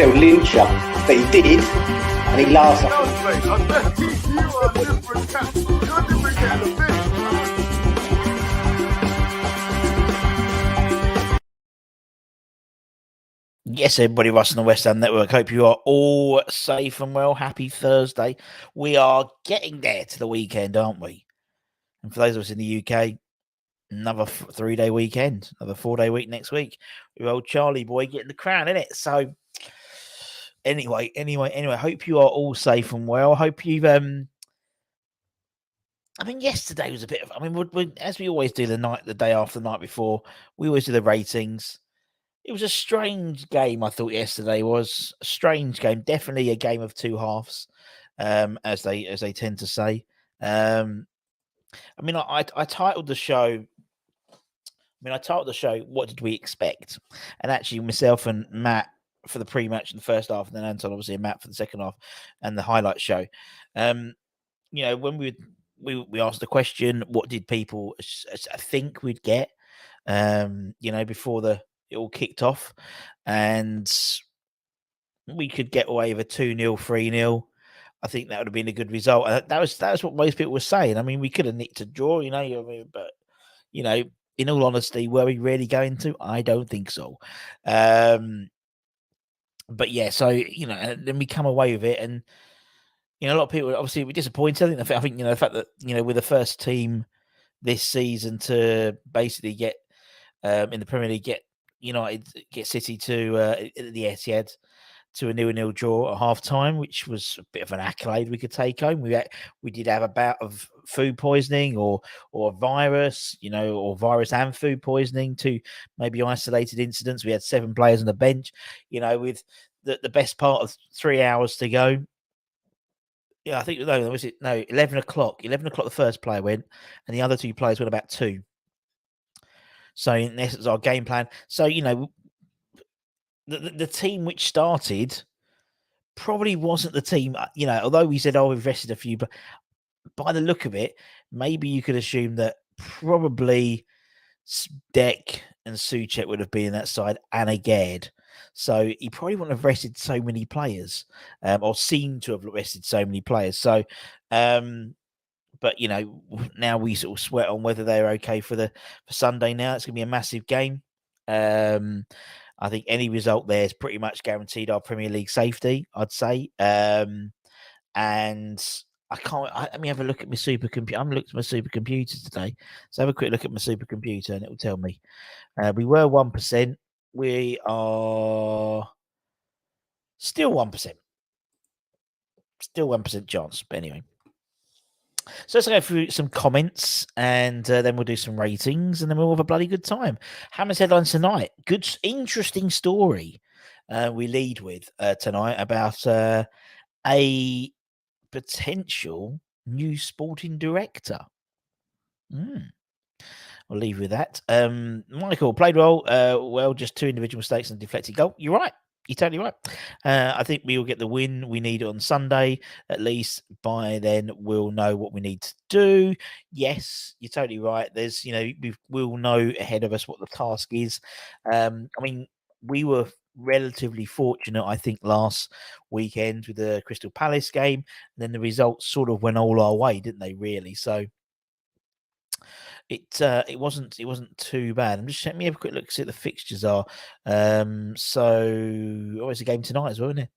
they'll lynch you. But he did, and he laughs. Yes, everybody, Russ and the West Ham Network. Hope you are all safe and well. Happy Thursday. We are getting there to the weekend, aren't we? And for those of us in the UK, another 3-day weekend, another 4-day week next week. With old Charlie boy getting the crown, innit? So, anyway, hope you are all safe and well. Hope you've, yesterday was a bit of, as we always do the day after the night before, we always do the ratings. It was a strange game, I thought yesterday was. A strange game. Definitely a game of two halves, as they tend to say. I titled the show, What Did We Expect? And actually, myself and Matt for the pre-match in the first half, and then Anton, obviously, and Matt for the second half, and the highlight show. When we asked the question, what did people think we'd get, before it all kicked off, and we could get away with a 2-0, 3-0. I think that would have been a good result. And that was what most people were saying. I mean, we could have nicked a draw, but in all honesty, were we really going to? I don't think so. But yeah, so then we come away with it, and a lot of people obviously were disappointed. I think the fact that we're the first team this season to basically get in the Premier League, get United, get City to the Etihad to a 0-0 draw at half time, which was a bit of an accolade we could take home. We did have a bout of food poisoning or virus, or virus and food poisoning, two maybe isolated incidents. We had 7 players on the bench, with the best part of 3 hours to go. Yeah, I think 11 o'clock. 11 o'clock the first player went, and the other 2 players went about 2. So in essence, our game plan. So the team which started probably wasn't the team. Although we said, we've rested a few, but by the look of it, maybe you could assume that probably Dek and Souček would have been in that side, and Agard. So he probably wouldn't have rested so many players, or seemed to have rested so many players. So, but now we sort of sweat on whether they're okay for Sunday. Now it's going to be a massive game. I think any result there is pretty much guaranteed our Premier League safety, I'd say. And let me have a look at my supercomputer. I'm looking at my supercomputer today. So have a quick look at my supercomputer, and it will tell me. We were 1%. We are still 1%. Still 1% chance. But anyway. So let's go through some comments, and then we'll do some ratings, and then we'll have a bloody good time. Hammer's headlines tonight. Good, interesting story we lead with tonight about a potential new sporting director. I'll leave you with that. Michael played well. Well, just 2 individual mistakes and a deflected goal. You're right. You're totally right. I think we will get the win we need on Sunday. At least by then, we'll know what we need to do. Yes, you're totally right. There's, we'll know ahead of us what the task is. We were relatively fortunate, I think, last weekend with the Crystal Palace game. And then the results sort of went all our way, didn't they? Really. So it wasn't too bad. I'm just let me have a quick look, see what the fixtures are. So it's a game tonight as well, isn't it?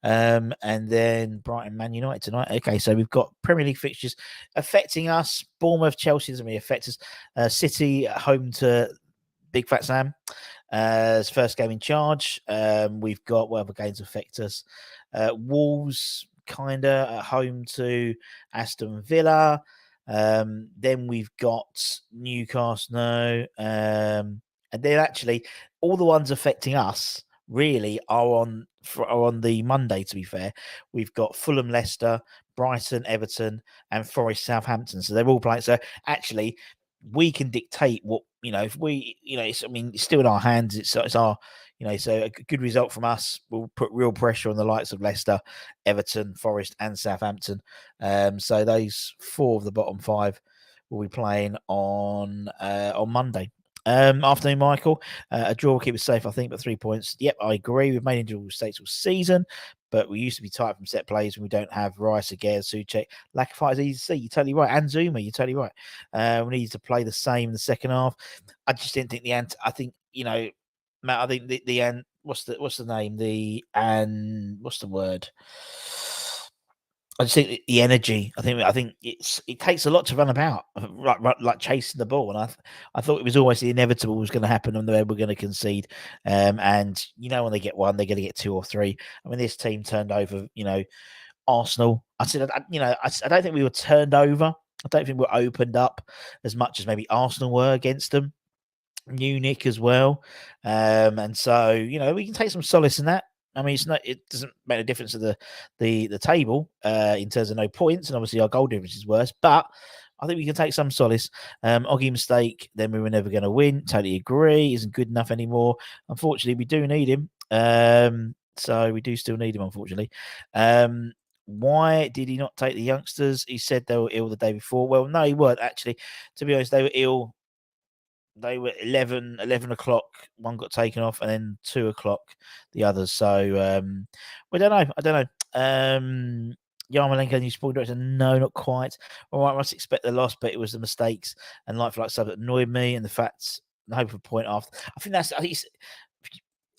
And then Brighton Man United tonight. Okay, so we've got Premier League fixtures affecting us. Bournemouth, Chelsea doesn't really affect us. City at home to Big Fat Sam. As first game in charge. We've got what other games affect us. Wolves kinda at home to Aston Villa. Then we've got Newcastle, and then actually all the ones affecting us really are on the Monday. To be fair, we've got Fulham, Leicester, Brighton, Everton, and Forest, Southampton. So they're all playing. So actually, we can dictate what if we it's still in our hands. It's our so a good result from us will put real pressure on the likes of Leicester, Everton, Forest, and Southampton. So those 4 of the bottom 5 will be playing on Monday. Afternoon, Michael. A draw will keep us safe, I think, but 3 points. Yep, I agree. We've made individual mistakes all season, but we used to be tight from set plays when we don't have Rice, again, Suchek. Lack of fighters easy to see. You're totally right. And Zuma, you're totally right. We need to play the same in the second half. I just didn't think I think, Matt, I think the what's the name? What's the word? I just think the energy. I think it takes a lot to run about, like chasing the ball. And I thought it was always the inevitable was going to happen, and they were going to concede. And when they get one, they're going to get two or three. I mean, this team turned over. Arsenal. I said, I don't think we were turned over. I don't think we were opened up as much as maybe Arsenal were against them. Munich as well. And so, we can take some solace in that. I mean, it doesn't make a difference to the table in terms of no points, and obviously our goal difference is worse. But I think we can take some solace. Oggy mistake, then we were never going to win. Totally agree. Isn't good enough anymore. Unfortunately, we do need him. So we do still need him, unfortunately. Why did he not take the youngsters? He said they were ill the day before. Well, no, he weren't actually. To be honest, they were ill. They were 11 o'clock. One got taken off, and then 2 o'clock the others. So we don't know. I don't know. Yarmolenko, new sporting director. No, not quite. All right, I must expect the loss, but it was the mistakes and like for like stuff that annoyed me, and the facts. The hope of a point after. I think it's,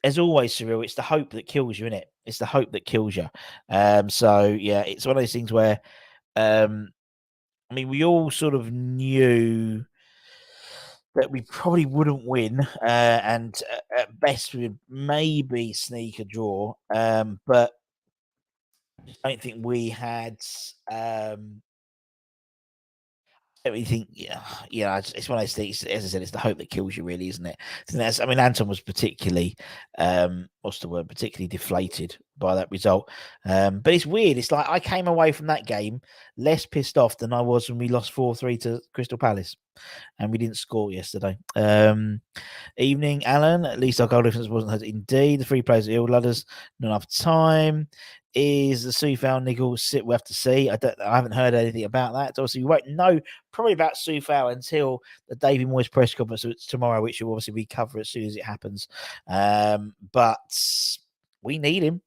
as always, Cyril. It's the hope that kills you, isn't it? It's the hope that kills you. So yeah, it's one of those things where, I mean, we all sort of knew that we probably wouldn't win, and at best we would maybe sneak a draw. But I don't think we had. Everything, it's one of those things. As I said, it's the hope that kills you, really, isn't it? I mean, Anton was particularly, what's the word? Particularly deflated by that result. But it's weird. It's like I came away from that game less pissed off than I was when we lost 4-3 to Crystal Palace, and we didn't score yesterday. Evening, Alan. At least our goal difference wasn't hurt. Indeed, the free players are ill ladders. Not enough time. Is the Soufal niggle sit? We have to see. I haven't heard anything about that. Obviously, we won't know probably about Soufal until the David Moyes press conference tomorrow, which will obviously be covered as soon as it happens. But we need him.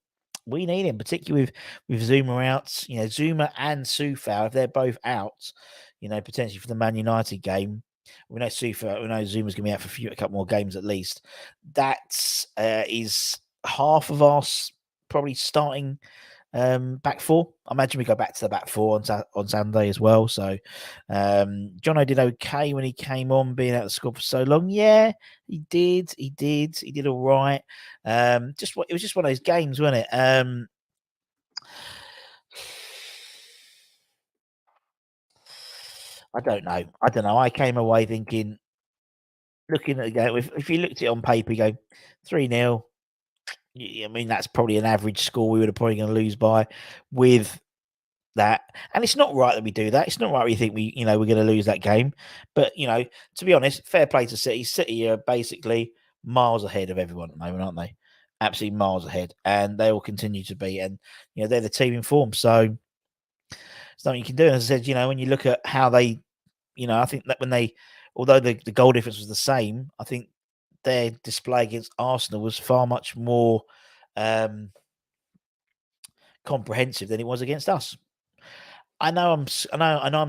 We need him, particularly with Zuma out. Zuma and Soufal, if they're both out, potentially for the Man United game. We know Zuma's going to be out for a couple more games at least. That is half of our probably starting back four. I imagine we go back to the back four on Sunday as well. So Jono did okay when he came on, being out of the squad for so long. Yeah, he did. He did all right. It was just one of those games, wasn't it? I don't know. I came away thinking, looking at the game, if you looked at it on paper, you go 3-0. I mean, that's probably an average score we would have probably going to lose by with that. And it's not right that we do that. It's not right we think we're going to lose that game. But, to be honest, fair play to City. City are basically miles ahead of everyone at the moment, aren't they? Absolutely miles ahead. And they will continue to be. And, they're the team in form. So there's nothing you can do. And as I said, when you look at how they, I think that although the goal difference was the same, I think their display against Arsenal was far much more comprehensive than it was against us. I know I'm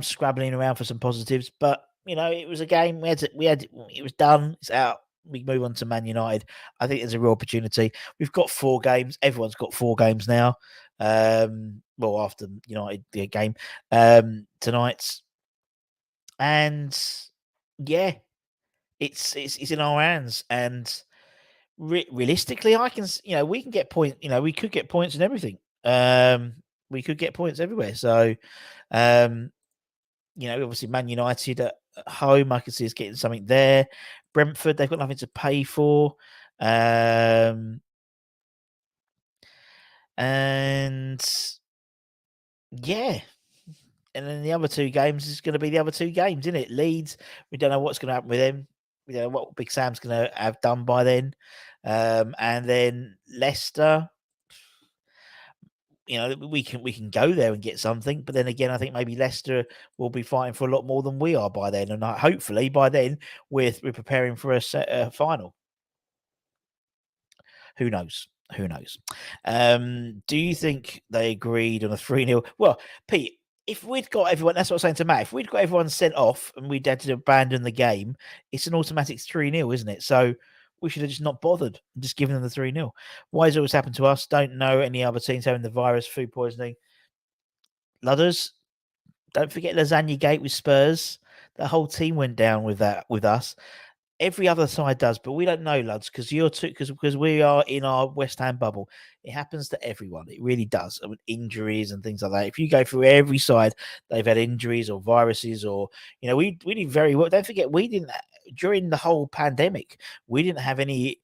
scrabbling around for some positives, but it was a game. It was done. It's out. We move on to Man United. I think there's a real opportunity. We've got 4 games. Everyone's got 4 games now. Well, after United the game tonight, and yeah, it's in our hands. And realistically, we can get points. We could get points in everything. We could get points everywhere. So, obviously Man United at home, I can see us getting something there. Brentford, they've got nothing to pay for. And yeah. And then the other 2 games is going to be the other 2 games, isn't it? Leeds, we don't know what's going to happen with them. We don't know what Big Sam's going to have done by then. And then Leicester, we can go there and get something. But then again, I think maybe Leicester will be fighting for a lot more than we are by then, and hopefully by then we're preparing for a final. Who knows? Who knows? Do you think they agreed on a 3-0? Well, Pete, if we'd got everyone, that's what I was saying to Matt, if we'd got everyone sent off and we'd had to abandon the game, it's an automatic 3-0, isn't it? So we should have just not bothered and just given them the 3-0. Why has it always happened to us? Don't know any other teams having the virus, food poisoning. Ludders, don't forget Lasagna Gate with Spurs. The whole team went down with that with us. Every other side does, but we don't know, lads, because we are in our West Ham bubble. It happens to everyone. It really does. With injuries and things like that. If you go through every side, they've had injuries or viruses, or we did very well. Don't forget, we didn't during the whole pandemic. We didn't have any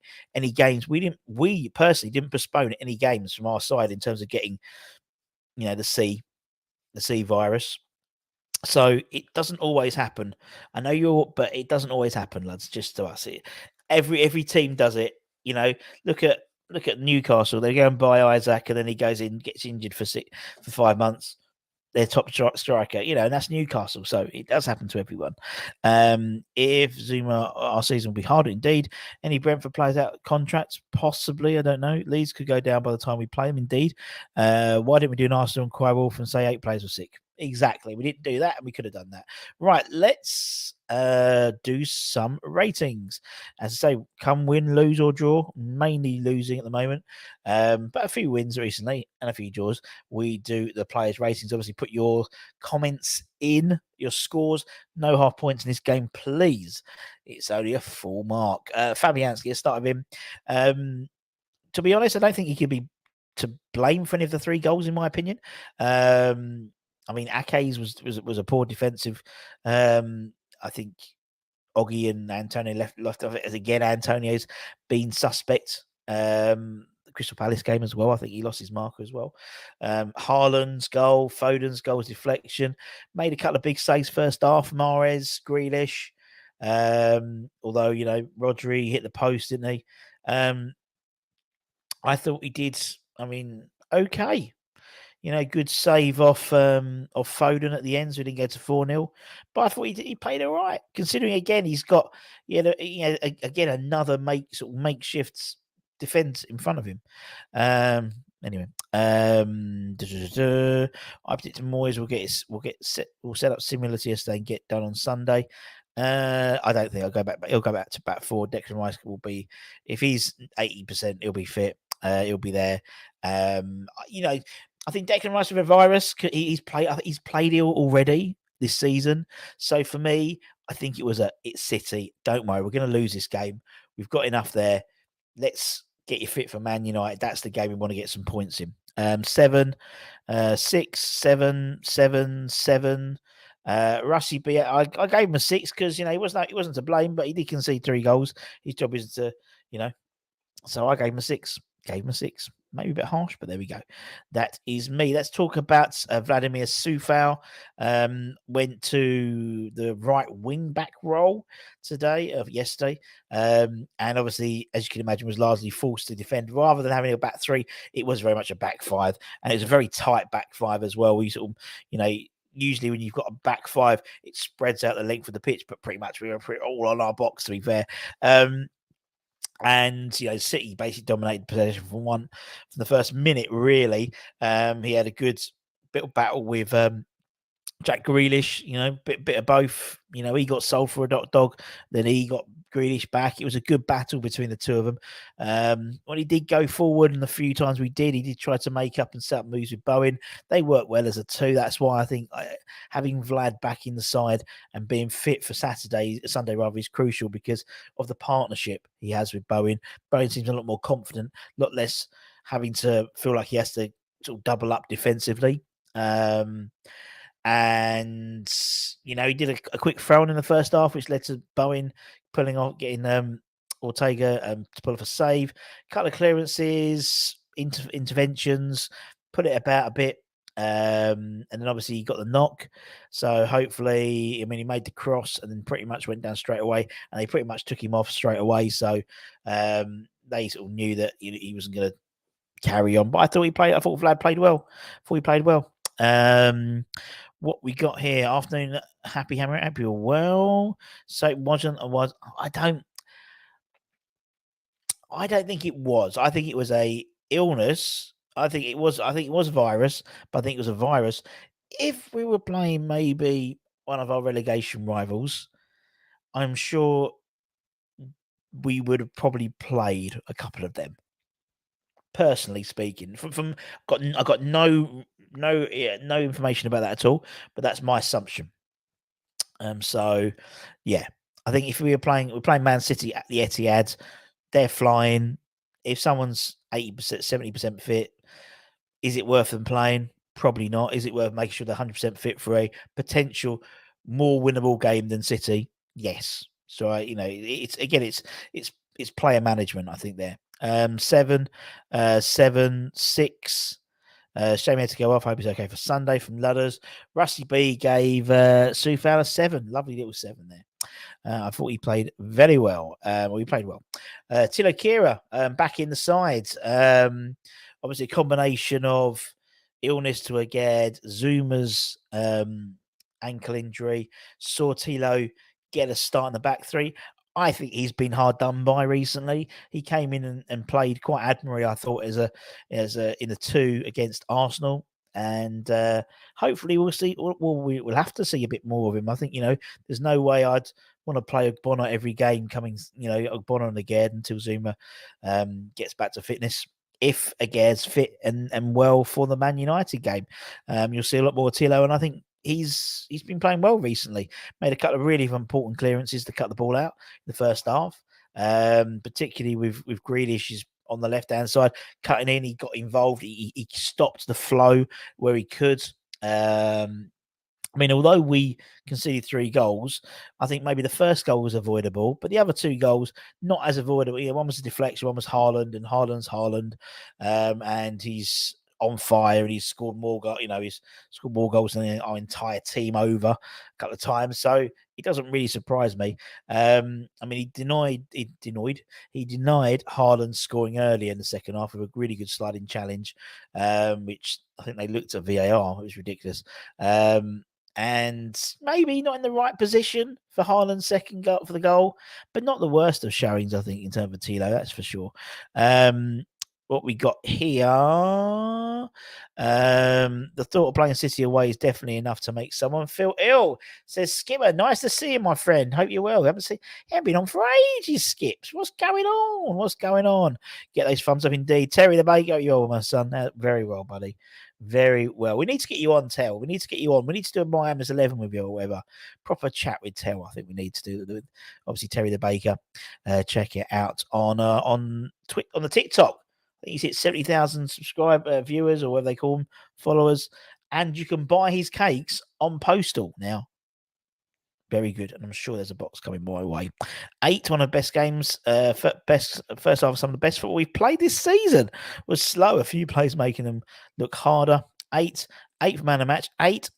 games. We personally didn't postpone any games from our side in terms of getting the C virus. So it doesn't always happen. I know but it doesn't always happen, lads. Just to us, every team does it. Look at Newcastle. They go and buy Isaac, and then he goes in, gets injured for 5 months. Their top striker, and that's Newcastle. So it does happen to everyone. If Zuma, our season will be harder indeed. Any Brentford players out contracts? Possibly, I don't know. Leeds could go down by the time we play them. Indeed. Why didn't we do an Arsenal and cry wolf and say 8 players were sick? Exactly. We didn't do that, and we could have done that. Right, let's do some ratings. As I say, come win, lose, or draw. Mainly losing at the moment, but a few wins recently and a few draws. We do the players' ratings. Obviously, put your comments in, your scores. No half points in this game, please. It's only a full mark. Fabianski, let's start with him. To be honest, I don't think he could be to blame for any of the 3 goals, in my opinion. I mean, Ake's was a poor defensive. I think Oggy and Antonio left off it as again. Antonio's been suspect. Crystal Palace game as well. I think he lost his marker as well. Haaland's goal, Foden's goal was deflection. Made a couple of big saves first half. Mahrez, Grealish. Although Rodri hit the post, didn't he? I thought he did. I mean, okay. Good save off Foden at the end, so he didn't go to 4-0. But I thought he played all right, considering again he's got again another makeshift defense in front of him. Anyway, I predict Moyes will set up similar to yesterday and get done on Sunday. I don't think I'll go back. He'll go back to back 4. Declan Rice will be, if he's 80%, he'll be fit. He'll be there. I think Declan Rice with a virus, he's played ill already this season. So for me, I think it's City. Don't worry, we're going to lose this game. We've got enough there. Let's get you fit for Man United. That's the game we want to get some points in. 7, 6, 7, 7, 7. Russie B, I gave him a 6 because he wasn't to blame, but he did concede 3 goals. His job isn't to, so I gave him a 6. Maybe a bit harsh, but there we go. That is me. Let's talk about Vladimir Sufal. Went to the right wing back role yesterday. And obviously, as you can imagine, was largely forced to defend. Rather than having a back 3, it was very much a back 5. And it was a very tight back 5 as well. We sort of, usually when you've got a back 5, it spreads out the length of the pitch, but pretty much we were all on our box, to be fair. And City basically dominated possession from the first minute. Really, he had a good bit of battle with Jack Grealish. Bit of both. He got sold for a dog, then he got Grealish back. It was a good battle between the two of them. When he did go forward, and the few times he did try to make up and set up moves with Bowen. They worked well as a 2. That's why I think having Vlad back in the side and being fit for Sunday rather is crucial because of the partnership he has with Bowen. Bowen seems a lot more confident, a lot less having to feel like he has to sort of double up defensively. And he did a quick throw in the first half, which led to Bowen pulling off, getting Ortega to pull off a save. Couple of clearances, interventions, put it about a bit, and then obviously he got the knock. So hopefully, he made the cross and then pretty much went down straight away, and they pretty much took him off straight away. So they sort of knew that he wasn't going to carry on. But I thought Vlad played well. What we got here, afternoon, happy Hammer, happy or well. So it wasn't. I don't think it was. I think it was a illness. I think it was a virus, but I think it was a virus. If we were playing maybe one of our relegation rivals, I'm sure we would have probably played a couple of them. Personally speaking, I got no information about that at all, but that's my assumption. So yeah, I think if we're playing Man City at the Etihad, they're flying. If someone's 80%, 70% fit, is it worth them playing? Probably not. Is it worth making sure they're 100% fit for a potential more winnable game than City? Yes. So it's player management, I think there. 7, 6. Shame he had to go off. Hope he's okay for Sunday from Ludders. Rusty B gave Sue Fowler 7. Lovely little 7 there. I thought he played very well. He played well. Tilo Kira back in the side. Obviously, a combination of illness to Aged, Zuma's ankle injury, saw Tilo get a start in the back three. I think he's been hard done by recently. He came in and played quite admirably, I thought, as a in the 2 against Arsenal. And hopefully we'll have to see a bit more of him. I think, there's no way I'd want to play Ogbonna every game coming, Ogbonna and Aged until Zuma gets back to fitness. If Aged's fit and well for the Man United game, you'll see a lot more Tilo, and I think he's been playing well recently. Made a couple of really important clearances to cut the ball out in the first half, particularly with Grealish on the left-hand side, cutting in. He got involved. He stopped the flow where he could. I mean, although we conceded 3 goals, I think maybe the first goal was avoidable, but the other 2 goals not as avoidable. One was a deflection, one was Haaland, and Haaland's Haaland, and he's on fire, and he's scored more goals. He's scored more goals than our entire team over a couple of times. So it doesn't really surprise me. I mean, he denied Haaland scoring early in the second half with a really good sliding challenge, which I think they looked at VAR. It was ridiculous. And maybe not in the right position for Haaland's second goal for the goal, but not the worst of showings, I think, in terms of Tilo, that's for sure. What we got here, the thought of playing City away is definitely enough to make someone feel ill, says Skipper. Nice to see you, my friend. Hope you're well. Haven't been on for ages, Skips. What's going on? Get those thumbs up indeed. Terry the Baker, you're my son. Very well, buddy. Very well. We need to get you on, Tel. We need to get you on. We need to do a Miami's 11 with you or whatever. Proper chat with Tel. I think we need to do. Obviously, Terry the Baker. Check it out on the TikTok. I think he's hit 70,000 viewers, or whatever they call them, followers. And you can buy his cakes on Postal now. Very good. And I'm sure there's a box coming my way. 8, one of the best games, first half of some of the best football we've played this season. Was slow. A few plays making them look harder. 8th man of match. 8.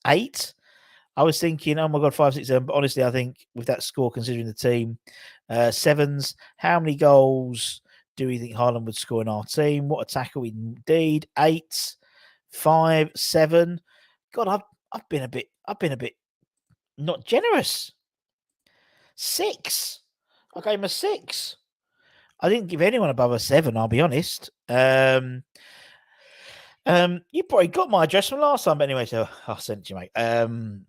I was thinking, oh my God, 5, 6, 7. But honestly, I think with that score, considering the team, 7s, how many goals do we think Haaland would score in our team? What a tackle indeed. 8, 5, 7. God, I've been a bit not generous. 6. I gave him a 6. I didn't give anyone above a 7, I'll be honest. You probably got my address from last time, but anyway, so I'll send it to you, mate.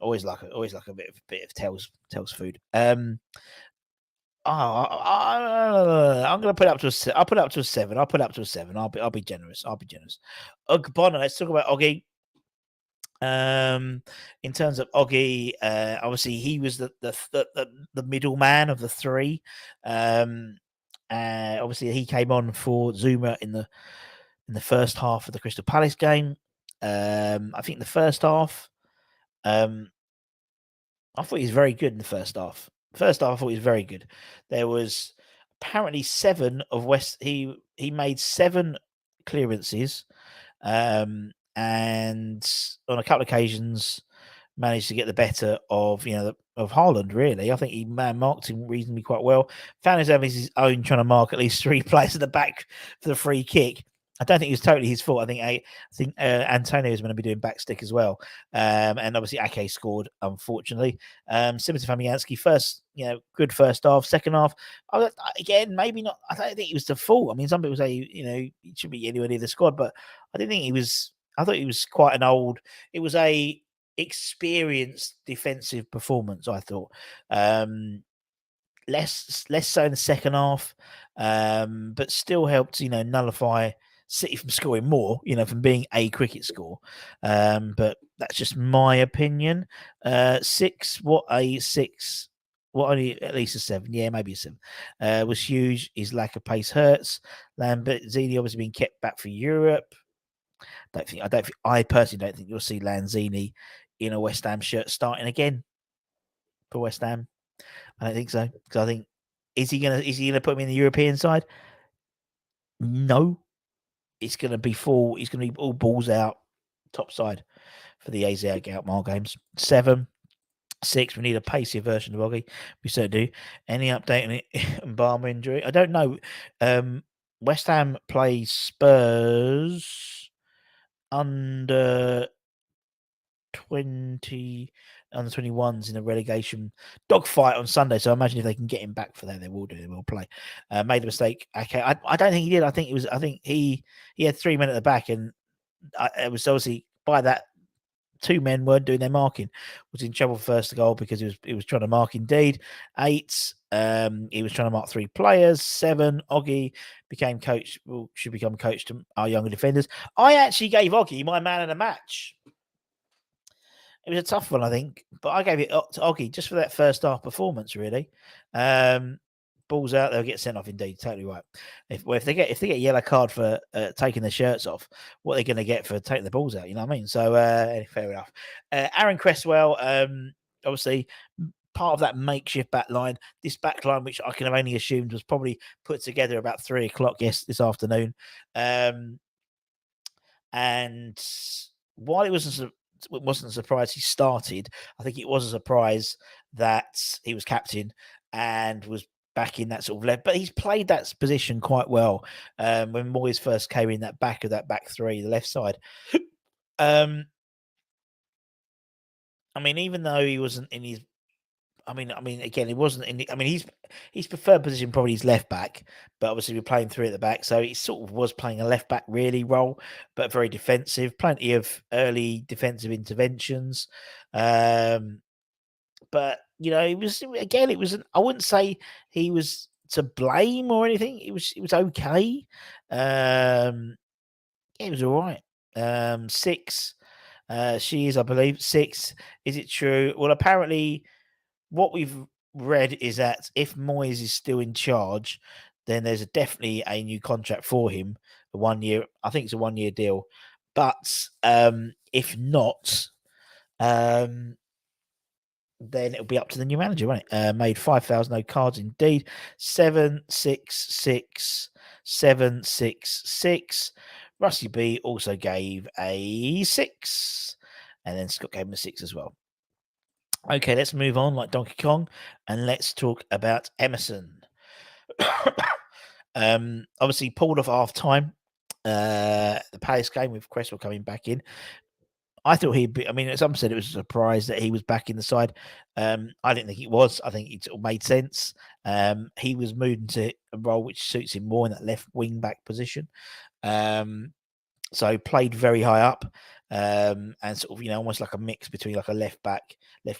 Always like a bit of Tel's food. I'm going to put it up to a 7. I'll put it up to a 7. I'll be generous. Ogbonna, let's talk about Oggy. In terms of Oggy, obviously he was the middleman of the 3. Obviously he came on for Zuma in the first half of the Crystal Palace game. I think the first half, I thought he was very good in the first half. First half, I thought he was very good. There was apparently 7 of West. He made 7 clearances, and on a couple of occasions managed to get the better of of Haaland. Really, I think he marked him reasonably quite well. Found himself his own trying to mark at least 3 players at the back for the free kick. I don't think it was totally his fault. I think Antonio was going to be doing backstick as well, and obviously Ake scored. Unfortunately, Simitar Fabianski first, good first half. Second half, again, maybe not. I don't think it was the fault. I mean, some people say he should be anywhere near the squad, but I didn't think he was. I thought he was quite an old. It was a experienced defensive performance. I thought. Less so in the second half, but still helped nullify City from scoring more, from being a cricket score. But that's just my opinion. 6, what a 6. What only at least a 7? Yeah, maybe a 7. Was huge. His lack of pace hurts. Lanzini obviously being kept back for Europe. I personally don't think you'll see Lanzini in a West Ham shirt starting again for West Ham. I don't think so, because I think is he gonna put him in the European side? No, it's gonna be full. He's gonna be all balls out, top side for the AZ Goutmile games. 7, 6. We need a pacier version of Oggy. We certainly do. Any update on it? Barmer injury? I don't know. West Ham play Spurs under 21s in a relegation dogfight on Sunday. So I imagine if they can get him back for that, they will do. They will play. Made a mistake. Okay, I don't think he did. I think he had 3 men at the back, and it was obviously by that 2 men weren't doing their marking. Was in trouble first goal because he was trying to mark indeed. 8. He was trying to mark 3 players. 7. Oggy became coach. Well, should become coach to our younger defenders. I actually gave Oggy my man of the match. It was a tough one, I think, but I gave it to Oggy just for that first half performance. Really, balls out, they'll get sent off. Indeed, totally right. If they get a yellow card for taking their shirts off, what are they going to get for taking the balls out? You know what I mean? So fair enough. Aaron Cresswell, obviously part of that makeshift back line. This back line, which I can have only assumed was probably put together about 3:00 this afternoon, and while it wasn't a surprise he started, I think it was a surprise that he was captain and was back in that sort of left. But he's played that position quite well when Moyes first came in that back of that back three, the left side. I mean, even though he wasn't in his, I mean, again, he wasn't in. His preferred position probably is left back, but obviously we're playing 3 at the back, so he sort of was playing a left back really role, but very defensive. Plenty of early defensive interventions, but it was again. It was. I wouldn't say he was to blame or anything. It was okay. It was all right. 6. She is, I believe, 6. Is it true? Well, apparently what we've read is that if Moyes is still in charge, then there's definitely a new contract for him. A 1 year, I think it's a 1 year deal. But if not, then it'll be up to the new manager, won't it? Made 5,000 cards indeed. 7, 6, 6, 7, 6, 6. Rusty B also gave a 6. And then Scott gave him a 6 as well. Okay, let's move on like Donkey Kong, and let's talk about Emerson. Obviously pulled off half time. The Palace game with Cresswell coming back in. I thought he'd be. I mean, some said it was a surprise that he was back in the side. I didn't think it was. I think it all made sense. He was moved into a role which suits him more in that left wing back position. So played very high up, and sort of almost like a mix between like a left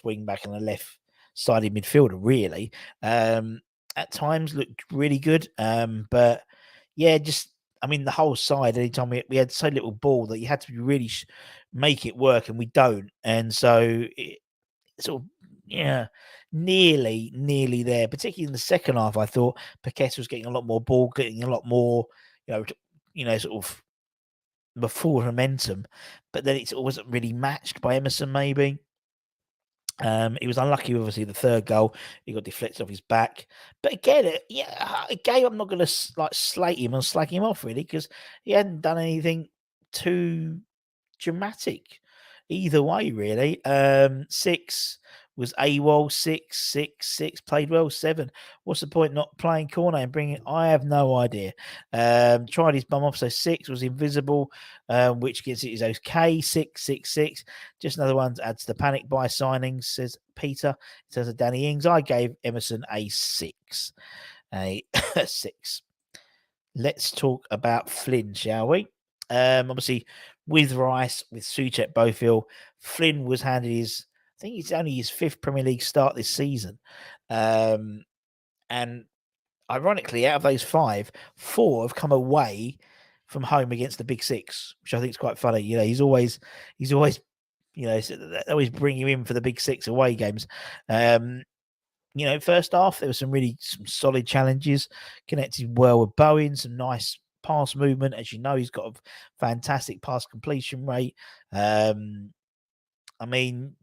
wing back, and a left-sided midfielder. Really, at times looked really good, but yeah, just the whole side. Anytime we had so little ball that you had to really make it work, and we don't, and so it sort of nearly there. Particularly in the second half, I thought Paqueta was getting a lot more ball, getting a lot more, sort of the forward momentum, but then it wasn't really matched by Emerson. Maybe he was unlucky. Obviously, the third goal he got deflected off his back. But again, I'm not going to slate him and slag him off really, because he hadn't done anything too dramatic either way. Really, 6 was AWOL 6, played well 7. What's the point not playing corner and bringing? I have no idea. Tried his bum off, so 6 was invisible, which gets it is okay. 6. Just another one to add to the panic buy signings, says Peter. In terms of Danny Ings, I gave Emerson a 6. A 6. Let's talk about Flynn, shall we? Obviously, with Rice, with Souček both ill, Flynn was handed his, I think it's only his 5th Premier League start this season. And ironically, out of those 5, 4 have come away from home against the Big Six, which I think is quite funny. You know, he's always, you know, they always bring him in for the Big Six away games. You know, first half, there were some solid challenges, connected well with Bowen, some nice pass movement. As you know, he's got a fantastic pass completion rate. I mean,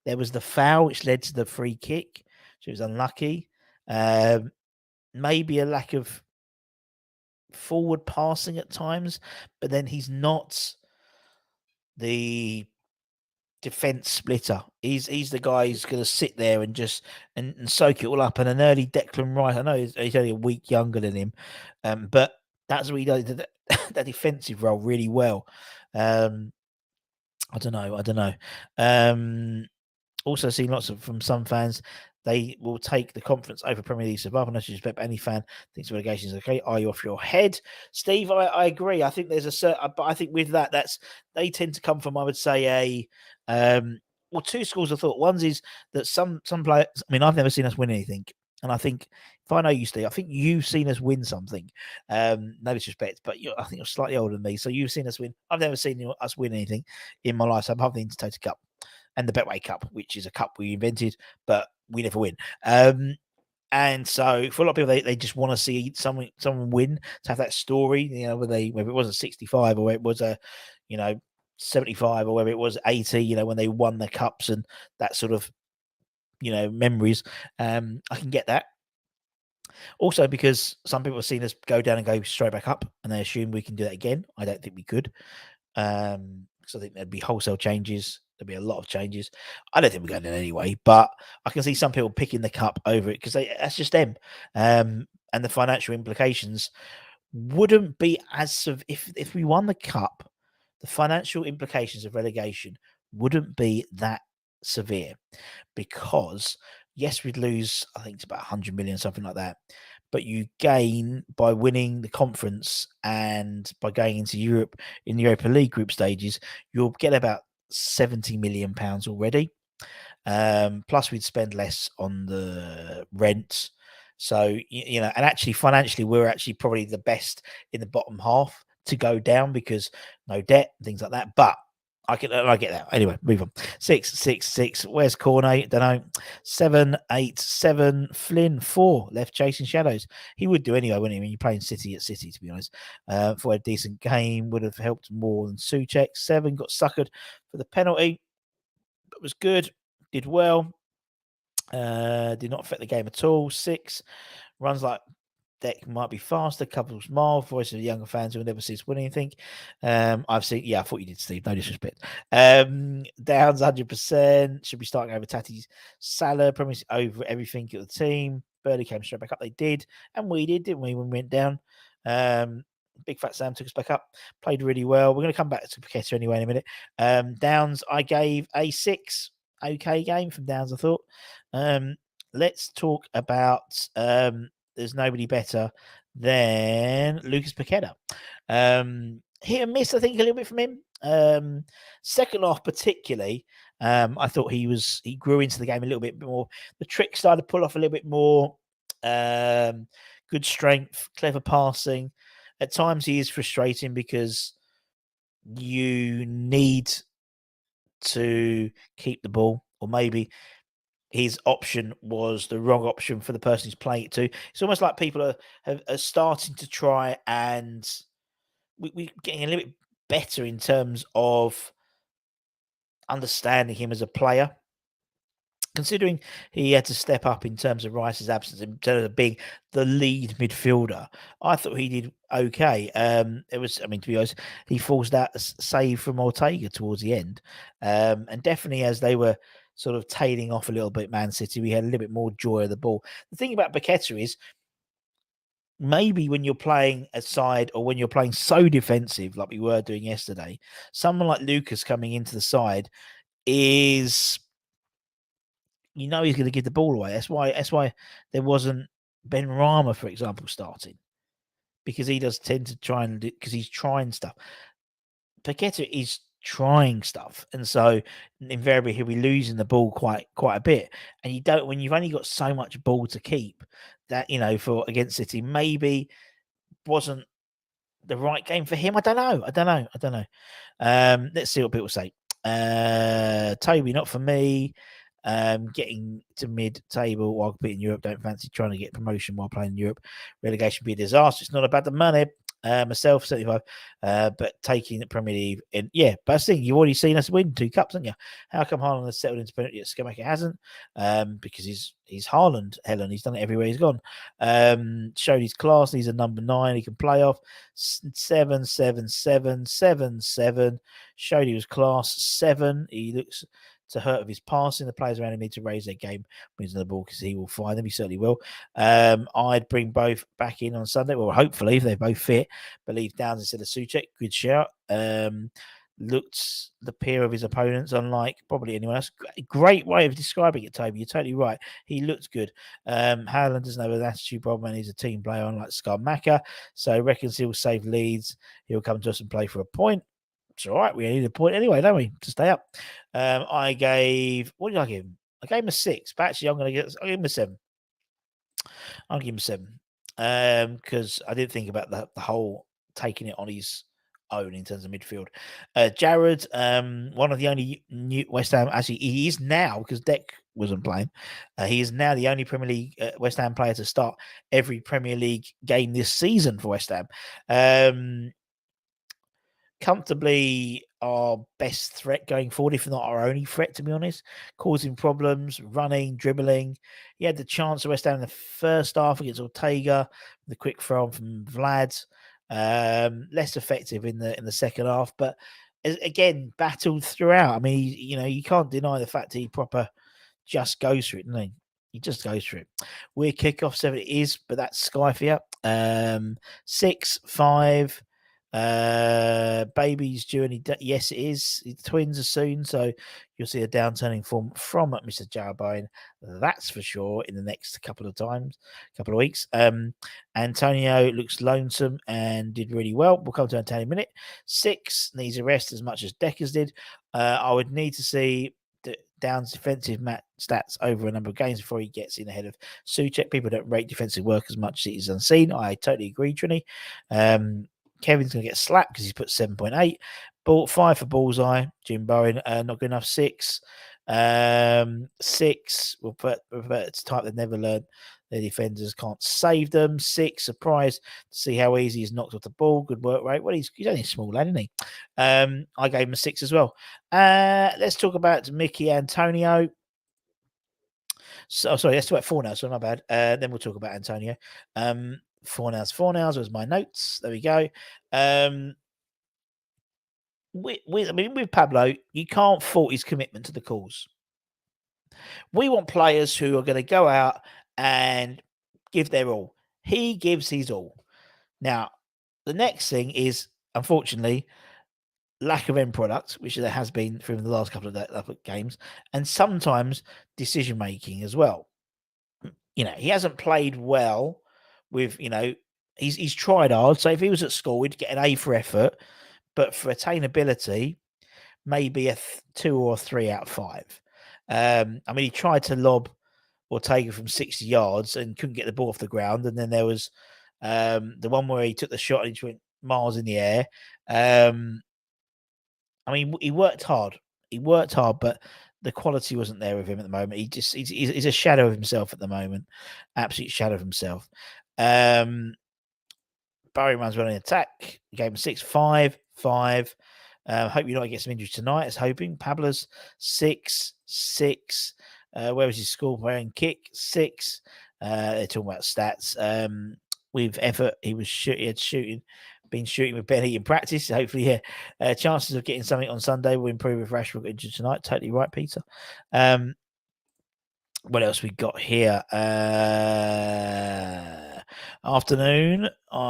there was the foul, which led to the free kick, so it was unlucky. Maybe a lack of forward passing at times, but then he's not the defense splitter. He's the guy who's going to sit there and just and soak it all up. And an early Declan Rice, I know he's only a week younger than him, but that's what he does that defensive role really well. I don't know. Also seen lots of from some fans. They will take the conference over Premier League survival. No disrespect, any fan thinks relegation is okay. Are you off your head, Steve? I agree. I think there's a certain, but I think with that, they tend to come from, I would say, well, 2 schools of thought. One is that some players. I mean, I've never seen us win anything, and I think if I know you, Steve, I think you've seen us win something. No disrespect, but I think you're slightly older than me, so you've seen us win. I've never seen us win anything in my life. So I'm having the Intertoto Cup and the Betway Cup, which is a cup we invented, but we never win. And so for a lot of people, they just want to see someone win, to have that story, you know, whether it was a 65 or it was a, 75 or whether it was 80, when they won the cups and that sort of, memories. I can get that. Also, because some people have seen us go down and go straight back up, and they assume we can do that again. I don't think we could. Because I think there'd be wholesale changes. There'd be a lot of changes. I don't think we're going in anyway, but I can see some people picking the cup over it because that's just them. And the financial implications wouldn't be as if we won the cup, the financial implications of relegation wouldn't be that severe, because yes, we'd lose, I think it's about 100 million, something like that. But you gain by winning the conference and by going into Europe in the Europa League group stages, you'll get about 70 million pounds already. Plus we'd spend less on the rent. So, and actually financially, we're actually probably the best in the bottom half to go down because no debt, things like that. But I get that. Anyway, move on. 6. Where's Cornet? Don't know. 7, 8, 7. Flynn 4. Left chasing shadows. He would do anyway, wouldn't he? I mean, you're playing City at City, to be honest. For a decent game, would have helped more than Souček. 7 got suckered for the penalty, but was good. Did well. Did not affect the game at all. 6 runs like deck might be faster, couples mild, voice of younger fans who will never see us win anything. I've seen, I thought you did, Steve, no disrespect. Downs 100%, should be starting over Tati's Salah, promise over everything at the team. Burley came straight back up, they did, and we did, didn't we, when we went down? Big Fat Sam took us back up, played really well. We're going to come back to Paqueta anyway in a minute. Downs, I gave a 6, okay game from Downs, I thought. Let's talk about there's nobody better than Lucas Paqueta. Hit and miss, I think, a little bit from him. Second half, particularly, I thought he grew into the game a little bit more. The trick started to pull off a little bit more. Good strength, clever passing. At times, he is frustrating because you need to keep the ball, or maybe his option was the wrong option for the person who's playing it to. It's almost like people are starting to try, and we're getting a little bit better in terms of understanding him as a player. Considering he had to step up in terms of Rice's absence, in terms of being the lead midfielder, I thought he did okay. To be honest, he forced that save from Ortega towards the end. And definitely as they were sort of tailing off a little bit, Man City. We had a little bit more joy of the ball. The thing about Paqueta is maybe when you're playing a side or when you're playing so defensive like we were doing yesterday, someone like Lucas coming into the side is, he's going to give the ball away. That's why there wasn't Ben Rama, for example, starting, because he does tend to try and because he's trying stuff. Paqueta is trying stuff, and so invariably he'll be losing the ball quite a bit. And you don't, when you've only got so much ball to keep, that for against City maybe wasn't the right game for him. I don't know. Let's see what people say. Toby, not for me. Getting to mid-table while competing in Europe, don't fancy trying to get promotion while playing in Europe. Relegation be a disaster. It's not about the money. Myself, 75, but taking the Premier League in, but that's the thing, you've already seen us win 2 cups, haven't you? How come Haaland has settled into penalty yet Skamaka hasn't? Because he's Haaland, Helen. He's done it everywhere he's gone. Showed his class. He's a number 9. He can play off 7, 7, 7, 7, 7. Showed he was class 7. He looks to hurt of his passing. The players around him need to raise their game when he's on the ball, because he will find them. He certainly will. I'd bring both back in on Sunday. Well, hopefully, if they're both fit. But leave Downs instead of Souček. Good shout. Looked the peer of his opponents, unlike probably anyone else. Great way of describing it, Toby. You're totally right. He looked good. Haaland doesn't have an attitude problem, and he's a team player, unlike Skamaka. So reckons he'll save leads. He'll come to us and play for a point. It's all right. We need a point anyway, don't we, to stay up? What did I give him? I gave him a 6, but actually I'll give him a 7. I'll give him a 7 because I didn't think about the whole taking it on his own in terms of midfield. Jared, one of the only new West Ham, actually he is now, because Deck wasn't playing, he is now the only Premier League West Ham player to start every Premier League game this season for West Ham. Comfortably our best threat going forward, if not our only threat, to be honest. Causing problems, running, dribbling. He had the chance of West Ham in the first half against Ortega, the quick throw from Vlad. Less effective in the second half, but again battled throughout. I mean, you can't deny the fact he proper just goes for it, doesn't he? He just goes for it. Weird kickoff, 7 it is, but that's Sky for you. 6, 5. Baby's due any yes it is. The twins are soon, so you'll see a downturning form from Mr. Jarabine, that's for sure, in the next couple of weeks. Antonio looks lonesome and did really well. We'll come to Antonio in a minute. 6 needs a rest as much as Deckers did. I would need to see Down's defensive stats over a number of games before he gets in ahead of Souček. People don't rate defensive work as much as it is unseen. I totally agree, Trini. Kevin's going to get slapped because he's put 7.8. 5 for Bullseye. Jim Bowen, not good enough. 6. 6. We'll put to type they've never learned. The defenders can't save them. 6. Surprised to see how easy he's knocked off the ball. Good work rate. Well, he's only a small lad, isn't he? I gave him a 6 as well. Let's talk about Mickey Antonio. So sorry, let's talk about 4 now. So my bad. Then we'll talk about Antonio. 4 nows was my notes. There we go. With Pablo, you can't fault his commitment to the cause. We want players who are going to go out and give their all. He gives his all. Now, the next thing is, unfortunately, lack of end product, which there has been through the last couple of games, and sometimes decision making as well. He hasn't played well with, he's tried hard. So if he was at school, we'd get an A for effort, but for attainability, maybe a 2 or 3 out of 5. He tried to lob Ortega from 60 yards and couldn't get the ball off the ground. And then there was the one where he took the shot and he just went miles in the air. He worked hard. But the quality wasn't there with him at the moment. He's a shadow of himself at the moment. Absolute shadow of himself. Barry runs well in attack. Gave him 6, 5, 5. Hope United get some injuries tonight. Is hoping. Pablo's 6, 6. Where was his score? Wearing kick 6. They're talking about stats. With effort, he had shooting been shooting with Benny in practice. So hopefully, chances of getting something on Sunday will improve if Rashford got injured tonight. Totally right, Peter. What else we got here? Afternoon.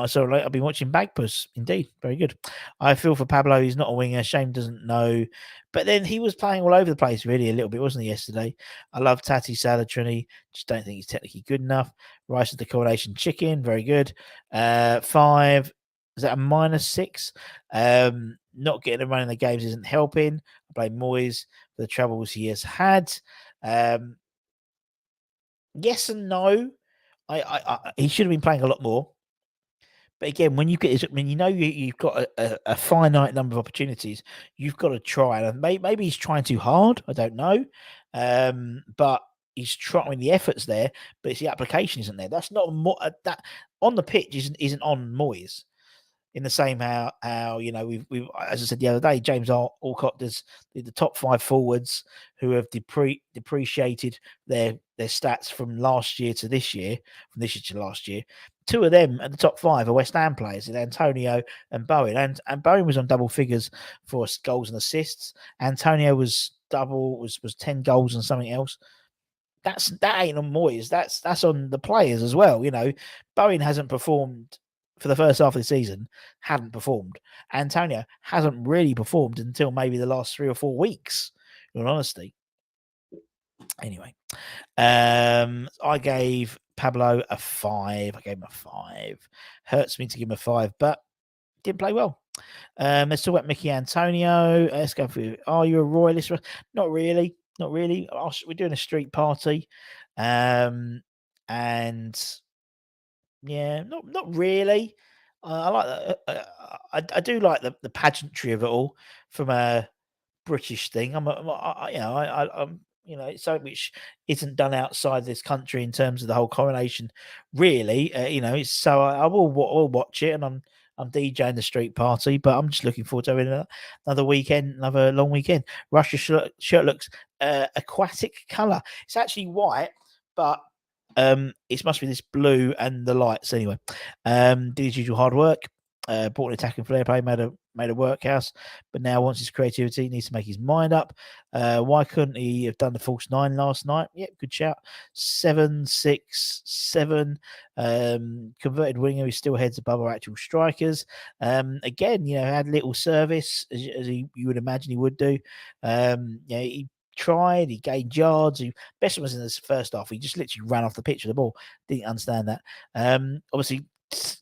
So late. I've been watching Bagpuss. Indeed, very good. I feel for Pablo. He's not a winger. Shame doesn't know, but then he was playing all over the place, really, a little bit, wasn't he? Yesterday. I love Tati Salatrini. Just don't think he's technically good enough. Rice of the coronation chicken. Very good. 5. Is that a -6? Not getting a run in the games isn't helping. I blame Moyes for the troubles he has had. Yes and no. He should have been playing a lot more. But again, when you get, when you know you've got a finite number of opportunities, you've got to try. And maybe he's trying too hard. I don't know, but he's trying. The effort's there, but it's the application isn't there. That's not that on the pitch isn't on Moyes. In the same how we've as I said the other day, James Alcott does the top 5 forwards who have depreciated their stats from last year to this year, from this year to last year. 2 of them at the top 5 are West Ham players, Antonio and Bowen. And Bowen was on double figures for goals and assists. Antonio was 10 goals and something else. That ain't on Moyes. That's on the players as well. Bowen hasn't performed for the first half of the season, hadn't performed. Antonio hasn't really performed until maybe the last 3 or 4 weeks, in all honesty. Anyway, I gave Pablo a 5. I gave him a 5. Hurts me to give him a 5, but didn't play well. Let's talk about Mickey Antonio. Let's go through. Are you a royalist? Not really. Not really. We're doing a street party. And yeah, not really. I like that. I do like the pageantry of it all from a British thing. I'm it's something which isn't done outside this country in terms of the whole coronation. Really, so I will watch it, and I'm DJing the street party, but I'm just looking forward to having another weekend, another long weekend. Russia's shirt looks aquatic colour. It's actually white, but it must be this blue and the lights anyway. Did his usual hard work. Brought an attacking flair play, made a workhouse, but now wants his creativity, needs to make his mind up. Why couldn't he have done the false 9 last night? Yep, good shout. 7, 6, 7. Converted winger, he still heads above our actual strikers. Again, had little service as you would imagine he would do. He tried, he gained yards. Best was in this first half. He just literally ran off the pitch with the ball. Didn't understand that. Obviously,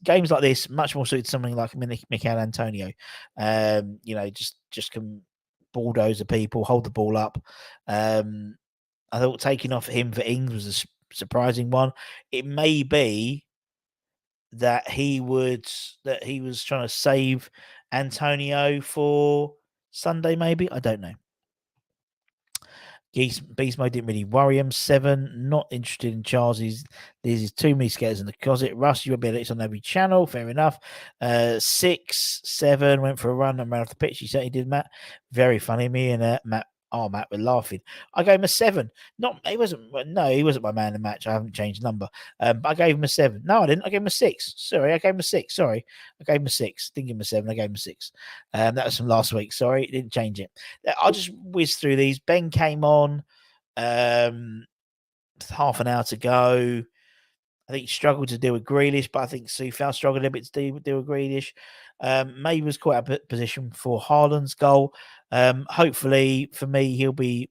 games like this much more suited something like Mikel Antonio. Just can bulldoze the people, hold the ball up. I thought taking off him for Ings was a surprising one. It may be that he was trying to save Antonio for Sunday, maybe. I don't know. Beast Mode didn't really worry him. 7, not interested in Charles. There's too many scares in the closet. Russ, you won't be able to hit on every channel. Fair enough. 6, 7, went for a run and ran off the pitch. He certainly did, Matt. Very funny. Me and Matt were laughing. I gave him a 7. He wasn't my man in the match. I haven't changed number. But I gave him a 7. No, I didn't. I gave him a 6. Sorry, I gave him a 6. Sorry. I gave him a 6. Didn't give him a 7. I gave him a 6. That was from last week. Sorry, didn't change it. I'll just whiz through these. Ben came on half an hour to go. I think he struggled to deal with Grealish, but I think Soufal struggled a bit to deal with Grealish. Maybe was quite a position for Haaland's goal. Hopefully, for me, he'll be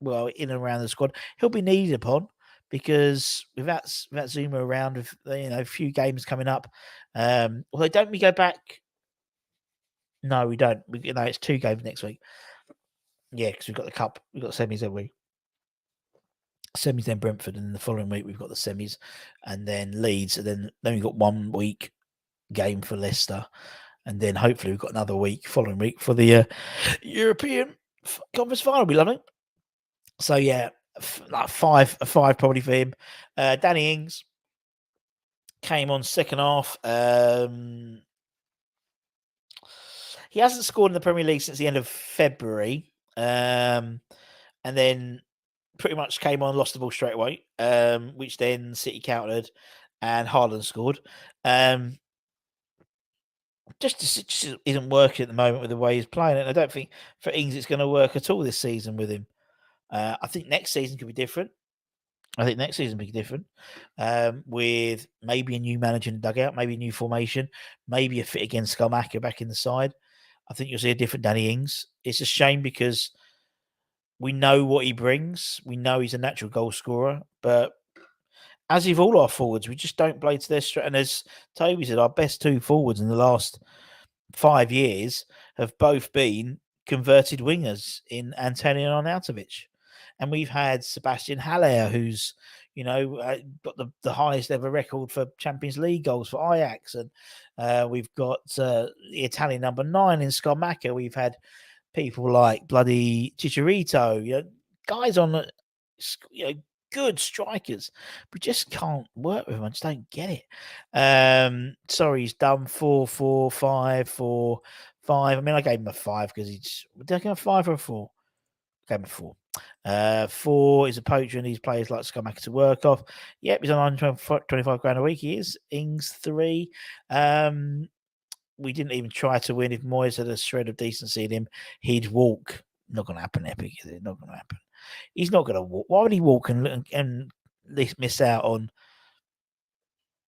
in and around the squad. He'll be needed upon because without Zuma around, with a few games coming up. Although, don't we go back? No, we don't. It's 2 games next week. Yeah, because we've got the cup, we've got semis every week. Semis, then Brentford, and then the following week we've got the semis, and then Leeds, and then we've got 1 week game for Leicester, and then hopefully we've got another following week for the European Conference final. Be lovely. So yeah, like 5 probably for him. Danny Ings came on second half. He hasn't scored in the Premier League since the end of February, and then pretty much came on, lost the ball straight away, which then City countered and Haaland scored. just isn't working at the moment with the way he's playing. And I don't think for Ings it's going to work at all this season with him. I think next season could be different. I think next season will be different, with maybe a new manager in the dugout, maybe a new formation, maybe a fit against Skamaka back in the side. I think you'll see a different Danny Ings. It's a shame because we know what he brings. We know he's a natural goal scorer, but as with all our forwards, we just don't play to their strength. And as Toby said, our best two forwards in the last 5 years have both been converted wingers in Antonio and Arnautovic. And we've had Sebastian Haller, who's, got the highest ever record for Champions League goals for Ajax. And we've got the Italian number 9 in Skamaka. We've had people like bloody Chicharito, guys on, good strikers. We just can't work with them. I just don't get it. Sorry, he's done 4-4-5, 4-5. I mean, I gave him a 5 because did I give him a 5 or a 4? I gave him a 4. 4 is a poacher and these players like Skamaka to work off. Yep, he's on 125 grand a week. He is. Ings 3. We didn't even try to win. If Moyes had a shred of decency in him, he'd walk. Not going to happen, Epic, is it? Not going to happen. He's not going to walk. Why would he walk and miss out on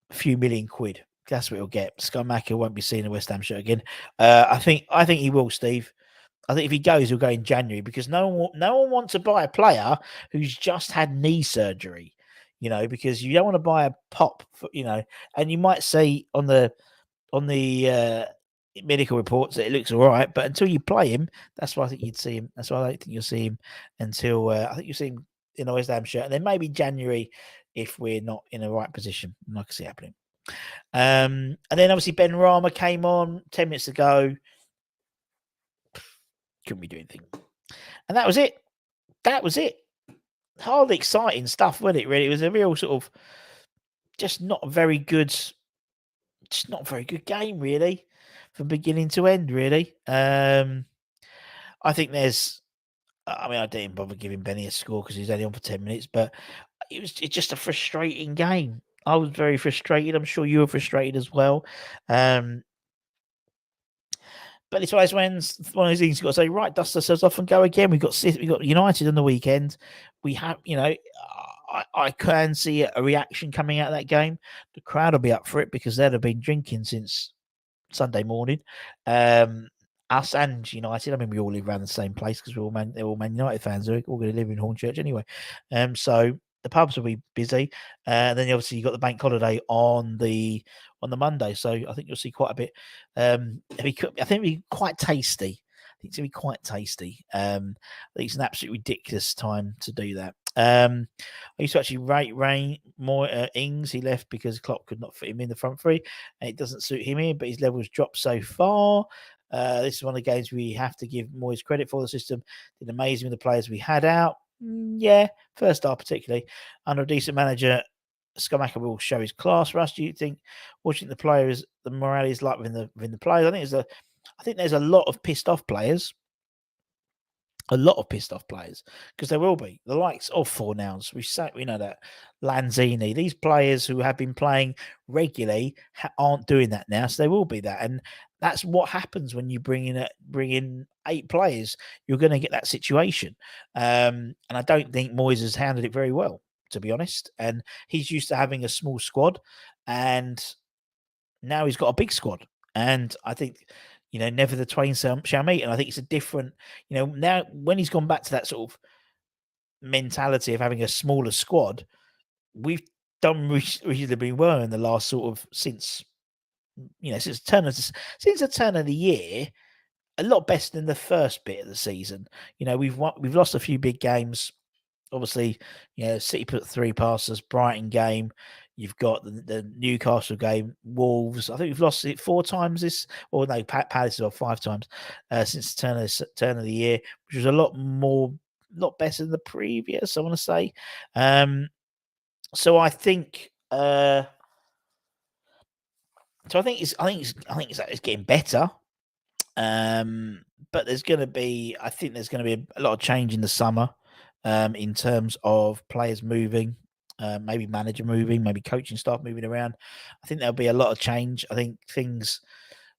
a few million quid? That's what he'll get. Skamaka won't be seeing a West Ham shirt again. I think he will, Steve. I think if he goes, he'll go in January because no one wants to buy a player who's just had knee surgery, because you don't want to buy a pop, and you might say on the medical reports that it looks all right, but until you play him, that's why I think you'd see him. That's why I don't think you'll see him until I think you'll see him in a West Ham shirt, and then maybe January if we're not in the right position. I can see happening. And then obviously Ben Rama came on 10 minutes ago. Couldn't be doing anything, and that was it. That was it. Hardly exciting stuff, wasn't it? Really, it was a real sort of just not very good game, really, from beginning to end, really. I think I didn't bother giving Benny a score because he's only on for 10 minutes, but it's just a frustrating game. I was very frustrated. I'm sure you were frustrated as well. But it's always one of those things you've got to say, right, dust ourselves off and go again. We got United on the weekend. We have, I can see a reaction coming out of that game. The crowd will be up for it because they'd have been drinking since Sunday morning. Us and United. I mean, we all live around the same place because they're all Man United fans. They're all going to live in Hornchurch anyway. So the pubs will be busy. And then obviously you got the bank holiday on the Monday. So I think you'll see quite a bit. I think it'll be quite tasty. I think it's going to be quite tasty. I think it's an absolutely ridiculous time to do that. I used to actually rate more Ings. He left because Klopp could not fit him in the front three, and it doesn't suit him in. But his levels dropped so far. This is one of the games we have to give Moyes credit for. The system did amazing with the players we had out. Yeah, first half particularly. Under a decent manager, Skamaka will show his class. Russ, do you think watching the players, the morale is like within the players? I think there's a lot of pissed off players. A lot of pissed off players because there will be the likes of Fornals. We know that Lanzini, these players who have been playing regularly aren't doing that now, so there will be that, and that's what happens when you bring in 8 players. You're going to get that situation, and I don't think Moyes has handled it very well, to be honest. And he's used to having a small squad, and now he's got a big squad, and I think. Never the twain shall meet. And I think it's a different, now when he's gone back to that sort of mentality of having a smaller squad, we've done reasonably well in the last sort of since the turn of the year, a lot better than the first bit of the season. We've lost a few big games. Obviously, City put 3 past us, Brighton game. You've got the Newcastle game, Wolves. I think we've lost it 4 times Palace or 5 times since the turn of the year, which was a lot better than the previous, I want to say. So I think it's getting better. But there's going to be a lot of change in the summer. In terms of players moving, maybe manager moving, maybe coaching staff moving around. I think there'll be a lot of change. I think things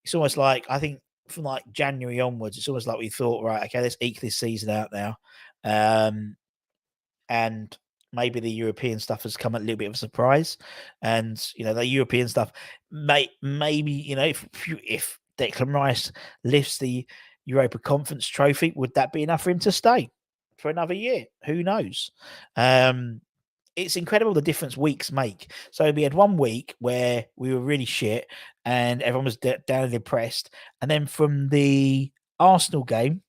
it's almost like, I think from like January onwards, it's almost like we thought, right, okay, let's eke this season out now. And maybe the European stuff has come a little bit of a surprise. And, the European stuff maybe, if Declan Rice lifts the Europa Conference trophy, would that be enough for him to stay for another year? Who knows? It's incredible the difference weeks make. So we had 1 week where we were really shit and everyone was down and depressed. And then from the Arsenal game,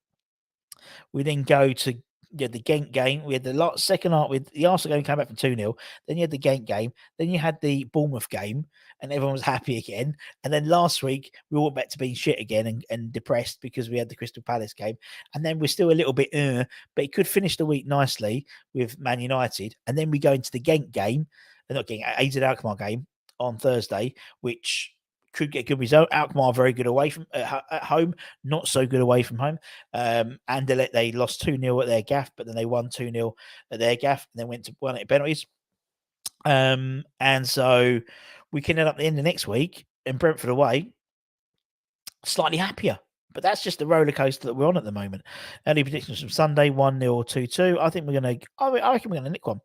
we then go to the Ghent game. We had the second half with the Arsenal game, came back from 2-0. Then you had the Ghent game. Then you had the Bournemouth game, and everyone was happy again. And then last week, we all went back to being shit again and depressed because we had the Crystal Palace game. And then we're still a little bit, but it could finish the week nicely with Man United. And then we go into the Ghent game, not Ghent, AZ Alkmaar game on Thursday, which could get a good result. Alkmaar very good away from at home, not so good away from home. And they lost 2-0 at their gaff, but then they won 2-0 at their gaff, and then won it at penalties. And so we can end up at the end of next week in Brentford away, slightly happier. But that's just the roller coaster that we're on at the moment. Early predictions from Sunday: 1-0 or 2-2. I think we're going to. I reckon we're going to nick one.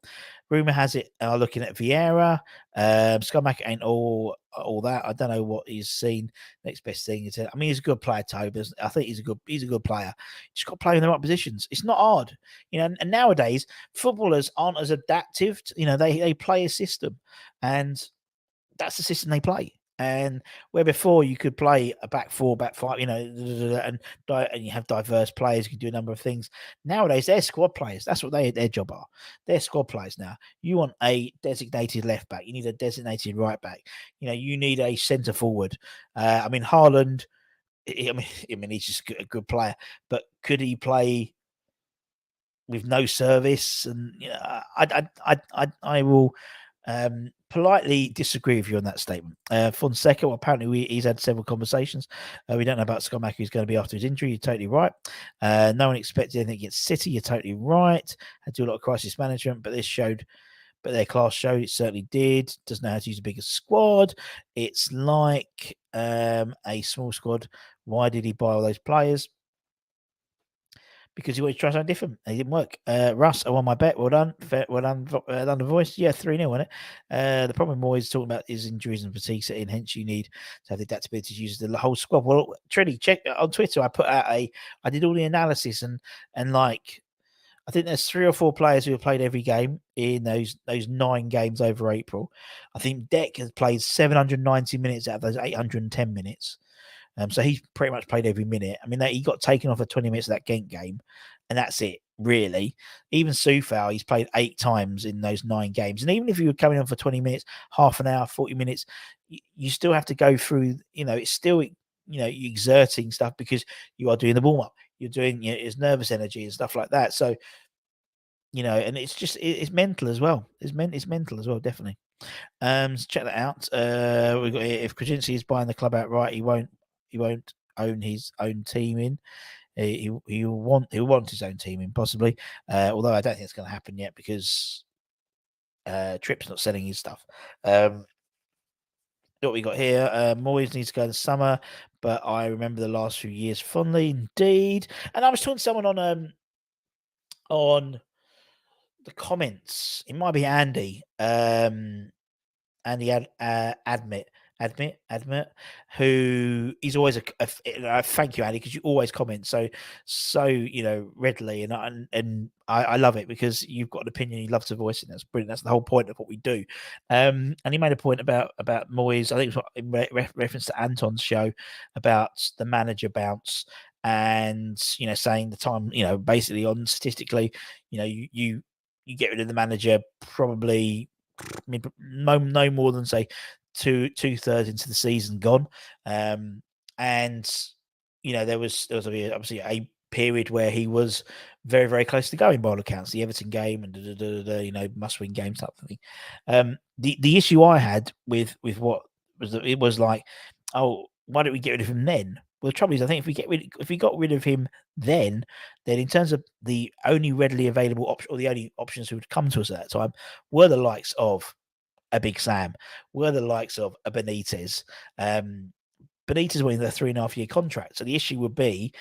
Rumor has it looking at Vieira. Scarmack ain't all that. I don't know what he's seen. Next best thing is. I mean, he's a good player, Toby. I think he's a good player. He's got to play in the right positions. It's not hard, And nowadays, footballers aren't as adaptive. They play a system, and that's the system they play. And where before you could play a back four, back five, and you have diverse players who can do a number of things. Nowadays, they're squad players. That's what their job are. They're squad players now. You want a designated left back. You need a designated right back. You need a centre forward. I mean, Haaland. He's just a good player, but could he play with no service? And I will politely disagree with you on that statement. Fonseca, apparently he's had several conversations. We don't know about Scarmack, who's going to be after his injury. You're totally right. No one expected anything against City. You're totally right. Had to do a lot of crisis management, but their class showed it certainly did. Doesn't know how to use a bigger squad. It's like a small squad. Why did he buy all those players? Because he wanted to try something different. It didn't work. Russ, I won my bet. Well done. Well done, the voice. Yeah, 3-0, wasn't it? The problem with Moyes talking about his injuries and fatigue setting, hence you need to have the adaptability to use the whole squad. Well, Trini, check on Twitter. I put out I did all the analysis and like, I think there's 3 or 4 players who have played every game in those 9 games over April. I think Deck has played 790 minutes out of those 810 minutes. So he's pretty much played every minute. I mean, he got taken off for 20 minutes of that Ghent game, and that's it, really. Even Soufal, he's played 8 times in those 9 games. And even if you were coming on for 20 minutes, half an hour, 40 minutes, you still have to go through, it's still, you're exerting stuff because you are doing the warm-up. You're doing it's nervous energy and stuff like that. So, and it's just, it's mental as well. It's mental as well, definitely. So check that out. We've got, if Krasinski is buying the club outright, he won't own his own team in. He'll want his own team in, possibly. Although I don't think it's going to happen yet because Tripp's not selling his stuff. What we got here, Moyes needs to go in the summer, but I remember the last few years fondly, indeed. And I was talking to someone on the comments. It might be Andy. Andy Admit, who is always thank you, Andy, because you always comment so readily, and I love it because you've got an opinion, you love to voice it. That's brilliant. That's the whole point of what we do. And he made a point about Moyes. I think it was in reference to Anton's show about the manager bounce, and saying the time, basically on statistically, you get rid of the manager probably no more than say two-thirds into the season gone. And there was obviously a period where he was very, very close to going by all accounts, the Everton game and must-win games type of thing. The issue I had with what was that it was like, oh, why don't we get rid of him then? Well, the trouble is, I think if we got rid of him then in terms of the only readily available option, or the only options who would come to us at that time, were the likes of a Big Sam, were the likes of a Benitez, Benitez winning their 3.5-year contract. So the issue would be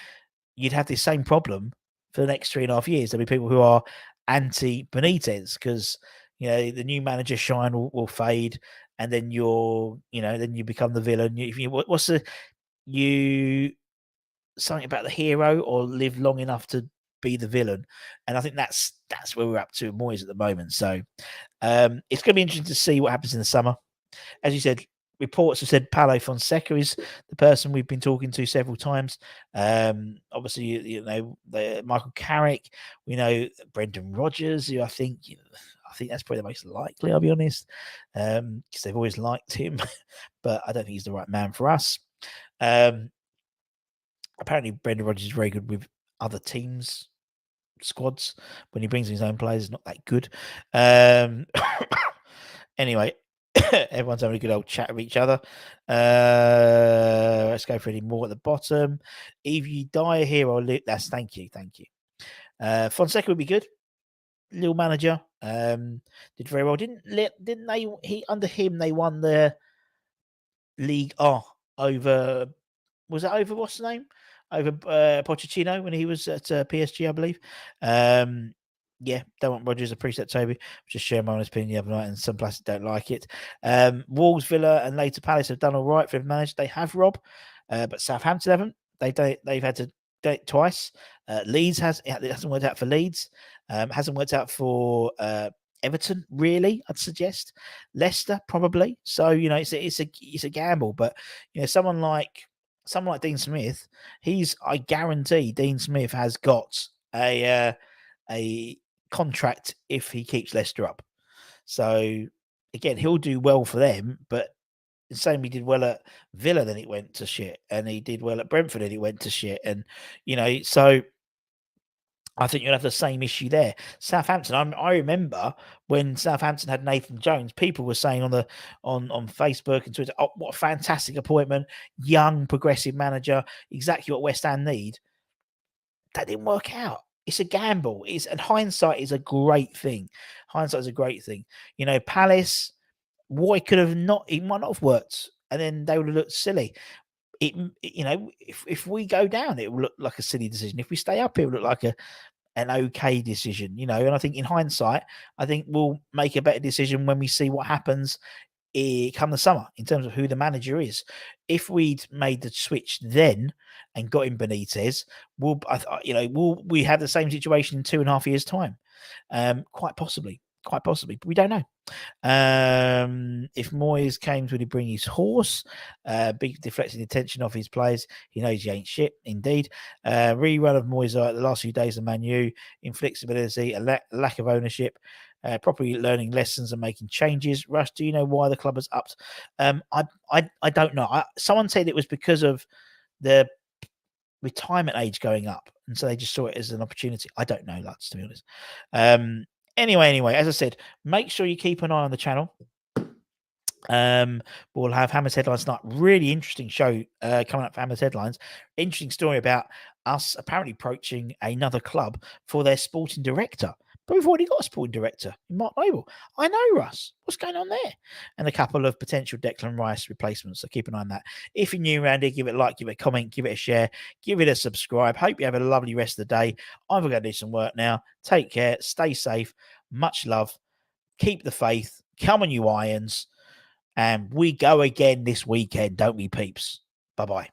you'd have this same problem for the next 3.5 years. There'll be people who are anti Benitez because the new manager shine will fade, and then then you become the villain. Something about the hero or live long enough to be the villain? And I think that's where we're up to Moyes at the moment. So it's going to be interesting to see what happens in the summer. As you said, reports have said Paulo Fonseca is the person we've been talking to several times. Obviously, Michael Carrick. We know Brendan Rodgers, who I think that's probably the most likely. I'll be honest, because they've always liked him, but I don't think he's the right man for us. Apparently, Brendan Rodgers is very good with other teams' squads. When he brings in his own players, it's not that good. Anyway, everyone's having a good old chat with each other. Let's go for any more at the bottom. If you die here or live, thank you. Fonseca would be good. Little manager, did very well. Didn't they? Under him, they won the League over. Was that over what's the name? Over Pochettino when he was at PSG, I believe. Don't want Rodgers. Appreciate Toby. Just sharing my own opinion the other night, and some places don't like it. Wolves, Villa, and later Palace have done all right for the managed. They have Rob, but Southampton haven't. They've had to date twice. Leeds it hasn't worked out for Leeds. Hasn't worked out for Everton, really. I'd suggest Leicester probably. So it's a gamble, but someone like Dean Smith, I guarantee Dean Smith has got a contract if he keeps Leicester up. So again, he'll do well for them, but the same he did well at Villa, then it went to shit, and he did well at Brentford, and it went to shit, and so I think you'll have the same issue there. Southampton, I remember when Southampton had Nathan Jones, people were saying on Facebook and Twitter, "Oh, what a fantastic appointment! Young, progressive manager, exactly what West Ham need." That didn't work out. It's a gamble. And hindsight is a great thing. Hindsight is a great thing. Palace, it might not have worked, and then they would have looked silly. If we go down, it will look like a silly decision. If we stay up, it will look like an okay decision, and I think in hindsight, I think we'll make a better decision when we see what happens come the summer in terms of who the manager is. If we'd made the switch then and got in Benitez, we have the same situation in 2.5 years' time. Quite possibly, but we don't know. If Moyes came, would he bring his horse? Big deflecting the attention off his players. He knows he ain't shit, indeed. Rerun of Moyes the last few days of Man U, inflexibility, a lack of ownership, properly learning lessons and making changes. Rush, do you know why the club has upped? I don't know. Someone said it was because of the retirement age going up, and so they just saw it as an opportunity. I don't know, lads, to be honest. Anyway, as I said, make sure you keep an eye on the channel. We'll have Hammers Headlines tonight. Really interesting show coming up for Hammers Headlines. Interesting story about us apparently approaching another club for their sporting director. But we've already got a sporting director, Mark Noble. I know, Russ. What's going on there? And a couple of potential Declan Rice replacements. So keep an eye on that. If you're new around here, give it a like, give it a comment, give it a share, give it a subscribe. Hope you have a lovely rest of the day. I'm going to do some work now. Take care. Stay safe. Much love. Keep the faith. Come on, you Irons. And we go again this weekend, don't we, peeps? Bye-bye.